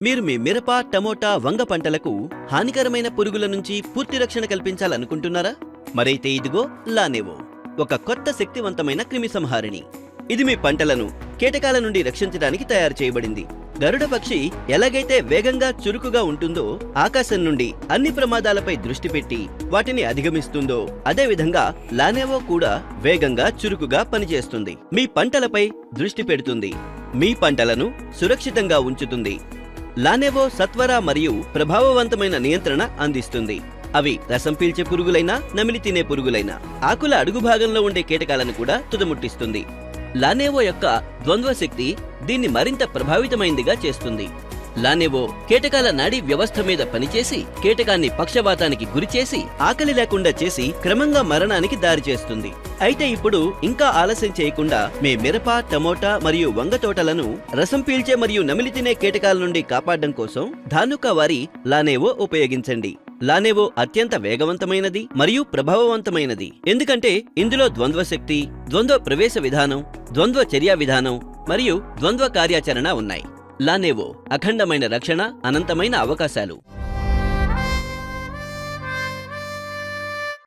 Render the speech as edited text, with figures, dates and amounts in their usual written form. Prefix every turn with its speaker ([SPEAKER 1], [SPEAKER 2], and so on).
[SPEAKER 1] మీరు మీ మిరప, టమోటా, వంగ పంటలకు హానికరమైన పురుగుల నుంచి పూర్తి రక్షణ కల్పించాలనుకుంటున్నారా? మరైతే ఇదిగో లానేవో, ఒక కొత్త శక్తివంతమైన క్రిమిసంహారిణి. ఇది మీ పంటలను కీటకాల నుండి రక్షించడానికి తయారు చేయబడింది. గరుడ పక్షి ఎలాగైతే వేగంగా చురుకుగా ఉంటుందో, ఆకాశం నుండి అన్ని ప్రమాదాలపై దృష్టి పెట్టి వాటిని అధిగమిస్తుందో, అదేవిధంగా లానేవో కూడా వేగంగా చురుకుగా పనిచేస్తుంది. మీ పంటలపై దృష్టి పెడుతుంది, మీ పంటలను సురక్షితంగా ఉంచుతుంది. లానేవో సత్వర మరియు ప్రభావవంతమైన నియంత్రణ అందిస్తుంది. అవి రసం పీల్చే పురుగులైనా, నమిలి తినే పురుగులైనా, ఆకుల అడుగు భాగంలో ఉండే కీటకాలను కూడా తుదముట్టిస్తుంది. లానేవో యొక్క ద్వంద్వ శక్తి దీన్ని మరింత ప్రభావితమైందిగా చేస్తుంది. లానేవో కీటకాల నాడీ వ్యవస్థ మీద పనిచేసి కీటకాన్ని పక్షవాతానికి గురిచేసి ఆకలి లేకుండా చేసి క్రమంగా మరణానికి దారి చేస్తుంది. అయితే ఇప్పుడు ఇంకా ఆలస్యం చేయకుండా మీ మిరప, టమోటా మరియు వంగ తోటలను రసం పీల్చే మరియు నమిలి తినే కీటకాల నుండి కాపాడడం కోసం ధానుకా వారి లానేవో ఉపయోగించండి. లానేవో అత్యంత వేగవంతమైనది మరియు ప్రభావవంతమైనది, ఎందుకంటే ఇందులో ద్వంద్వ శక్తి, ద్వంద్వ ప్రవేశ విధానం, ద్వంద్వ చర్యా విధానం మరియు ద్వంద్వ కార్యాచరణ ఉన్నాయి. లానేవో అఖండమైన రక్షణ, అనంతమైన అవకాశాలు.